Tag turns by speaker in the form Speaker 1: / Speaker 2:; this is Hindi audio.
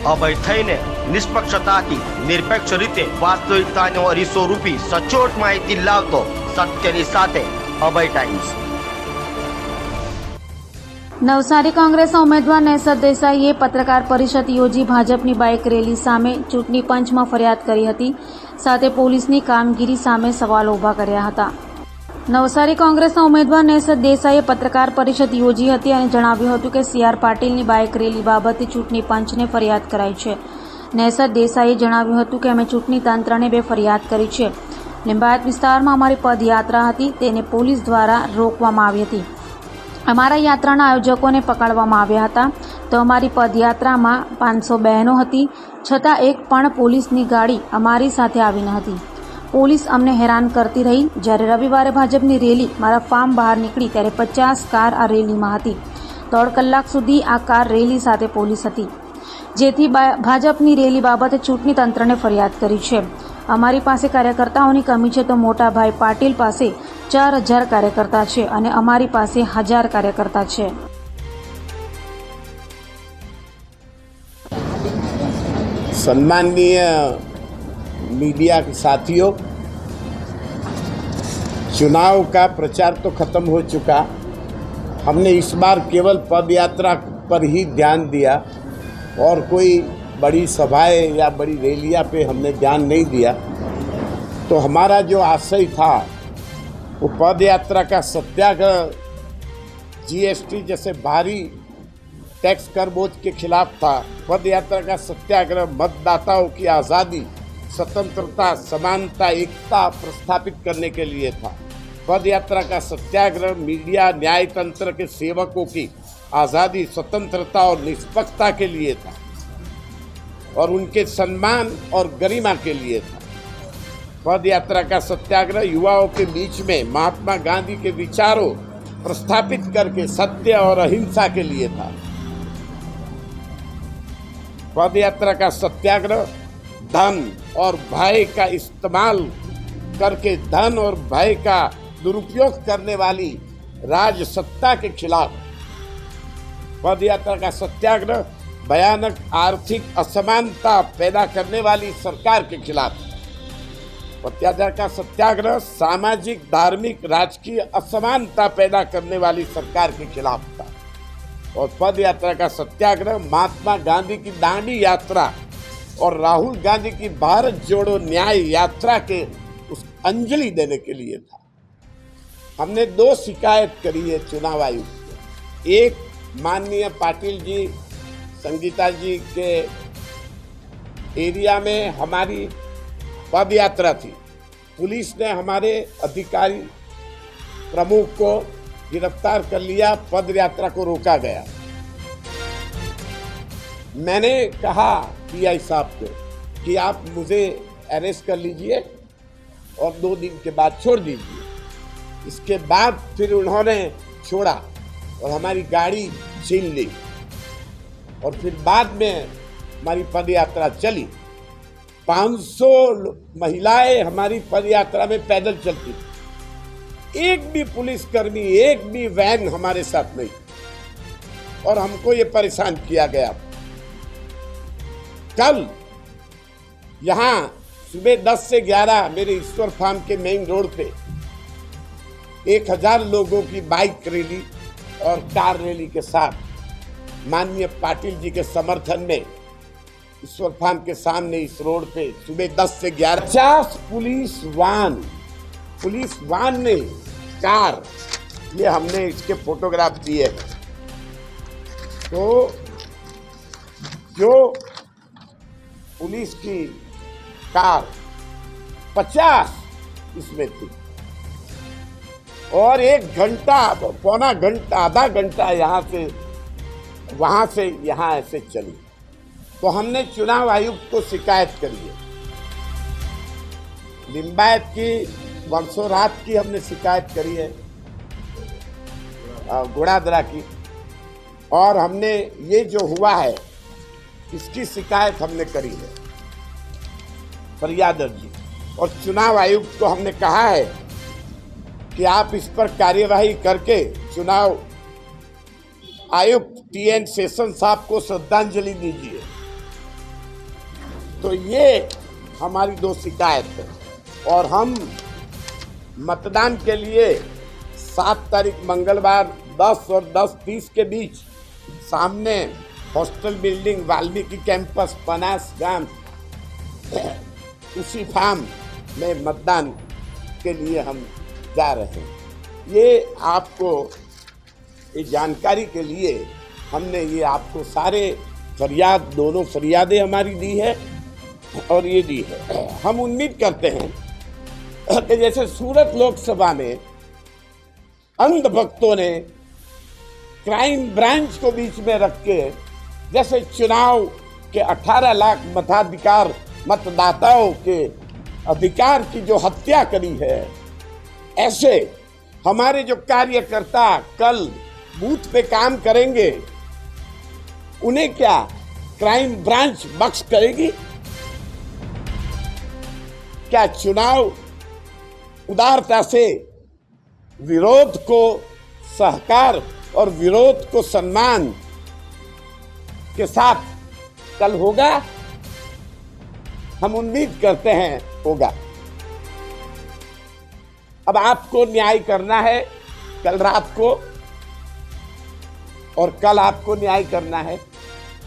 Speaker 1: અભય થઈને નિષ્પક્ષતાથી નિરપેક્ષ રીતે વાસ્તવિકતાનો અરીસો રૂપી સચોટ માહિતી લાવતો સત્યની સાથે અભય ટાઈમ્સ।
Speaker 2: નવસારી કોંગ્રેસના ઉમેદવાર નેસદ દેસાઈએ પત્રકાર પરિષદ યોજી ભાજપની બાઇક રેલી સામે ચૂંટણી પંચમાં ફરિયાદ કરી હતી, સાથે પોલીસની કામગીરી સામે સવાલો ઊભા કર્યા હતા। નવસારી કોંગ્રેસના ઉમેદવાર નેસદ દેસાઈએ પત્રકાર પરિષદ યોજી હતી અને જણાવ્યું હતું કે સી આર પાટીલની બાઇક રેલી બાબતે ચૂંટણી પંચને ફરિયાદ કરાઈ છે। નેસદ દેસાઈએ જણાવ્યું હતું કે અમે ચૂંટણી તંત્રને બે ફરિયાદ કરી છે। લિંબાયત વિસ્તારમાં અમારી પદયાત્રા હતી, તેને પોલીસ દ્વારા રોકવામાં આવી હતી। અમારા યાત્રાના આયોજકોને પકડવામાં આવ્યા હતા, તો અમારી પદયાત્રામાં 500 બહેનો હતી, છતાં એક પણ પોલીસની ગાડી અમારી સાથે આવી ન હતી। પોલીસ અમને હેરાન કરતી રહી। જ્યારે રવિવારે ભાજપની રેલી મારા ફાર્મ બહાર નીકળી ત્યારે 50 કાર આ રેલીમાં હતી। 3 કલાક સુધી આ કાર રેલી સાથે પોલીસ હતી, જેથી ભાજપની રેલી બાબતે ચૂંટણી તંત્રને ફરિયાદ કરી છે। અમારી પાસે કાર્યકર્તાઓની કમી છે, તો મોટાભાઈ પાટીલ પાસે 4000 કાર્યકર્તા છે અને અમારી પાસે 1000 કાર્યકર્તા છે।
Speaker 3: सम्माननीय मीडिया के साथियों, चुनाव का प्रचार तो खत्म हो चुका। हमने इस बार केवल पद यात्रा पर ही ध्यान दिया और कोई बड़ी सभाएं या बड़ी रैलियां पे हमने ध्यान नहीं दिया। तो हमारा जो आशय था वो पद यात्रा का सत्याग्रह जीएसटी जैसे भारी टैक्स कर बोझ के खिलाफ था। पद यात्रा का सत्याग्रह मतदाताओं की आज़ादी, स्वतंत्रता, समानता, एकता प्रस्थापित करने के लिए था। पद यात्रा का सत्याग्रह मीडिया, न्याय तंत्र के सेवकों की आज़ादी, स्वतंत्रता और निष्पक्षता के लिए था और उनके सम्मान और गरिमा के लिए था। पद यात्रा का सत्याग्रह युवाओं के बीच में महात्मा गांधी के विचारों प्रस्थापित करके सत्य और अहिंसा के लिए था। पद यात्रा का सत्याग्रह धन और भय का इस्तेमाल करके धन और भय का दुरुपयोग करने वाली राज सत्ता के खिलाफ। पद यात्रा का सत्याग्रह भयानक आर्थिक असमानता पैदा करने वाली सरकार के खिलाफ। पद यात्रा का सत्याग्रह सामाजिक, धार्मिक, राजकीय असमानता पैदा करने वाली सरकार के खिलाफ था। और पद यात्रा का सत्याग्रह महात्मा गांधी की दांडी यात्रा और राहुल गांधी की भारत जोड़ो न्याय यात्रा के उस अंजलि देने के लिए था। हमने 2 शिकायत करी है चुनाव आयोग से। एक, माननीय पाटिल जी, संगीता जी के एरिया में हमारी पद यात्रा थी। पुलिस ने हमारे अधिकारी प्रमुख को गिरफ्तार कर लिया, पद यात्रा को रोका गया। मैंने कहा पीआई साहब को कि आप मुझे अरेस्ट कर लीजिए और 2 दिन के बाद छोड़ दीजिए। इसके बाद फिर उन्होंने छोड़ा और हमारी गाड़ी छीन ली और फिर बाद में हमारी पद यात्रा चली। 500 महिलाएं हमारी पद यात्रा में पैदल चलती थी। एक भी पुलिसकर्मी, एक भी वैन हमारे साथ नहीं और हमको ये परेशान किया गया। कल यहाँ सुबह 10 से 11 मेरे ईश्वर फार्म के मेन रोड पे 1000 लोगों की बाइक रैली और कार रैली के साथ माननीय पाटिल जी के समर्थन में ईश्वर फार्म के सामने इस रोड पे सुबह 10 से 11 50 पुलिस वान ने कार, ये हमने इसके फोटोग्राफ दिए। तो जो पुलिस की कार 50 इसमें थी और 1 घंटा, पौना घंटा, आधा घंटा यहाँ से वहाँ से यहाँ ऐसे चली। तो हमने चुनाव आयुक्त को शिकायत करी है। लिंबायत की वर्षों रात की हमने शिकायत करी है, गुड़ादरा की, और हमने ये जो हुआ है इसकी शिकायत हमने करी है फरियाद अर्जी। और चुनाव आयुक्त को हमने कहा है कि आप इस पर कार्यवाही करके चुनाव आयुक्त टीएन शेषन साहब को श्रद्धांजलि दीजिए तो ये हमारी 2 शिकायत है और हम मतदान के लिए 7 तारीख मंगलवार 10 और 10:30 के बीच सामने हॉस्टल बिल्डिंग वाल्मीकि कैंपस पनास गांव उसी फार्म में मतदान के लिए हम जा रहे हैं। ये आपको ये जानकारी के लिए हमने ये आपको सारे फरियाद, दोनों फरियादें हमारी दी है और ये दी है। हम उम्मीद करते हैं कि जैसे सूरत लोकसभा में अंधभक्तों ने क्राइम ब्रांच को बीच में रख के जैसे चुनाव के 18 लाख मताधिकार मतदाताओं के अधिकार की जो हत्या करी है, ऐसे हमारे जो कार्यकर्ता कल बूथ पे काम करेंगे उन्हें क्या क्राइम ब्रांच बख्श करेगी? क्या चुनाव उदारता से विरोध को सहकार और विरोध को सम्मान के साथ कल होगा? हम उम्मीद करते हैं होगा। अब आपको न्याय करना है कल रात को और कल आपको न्याय करना है।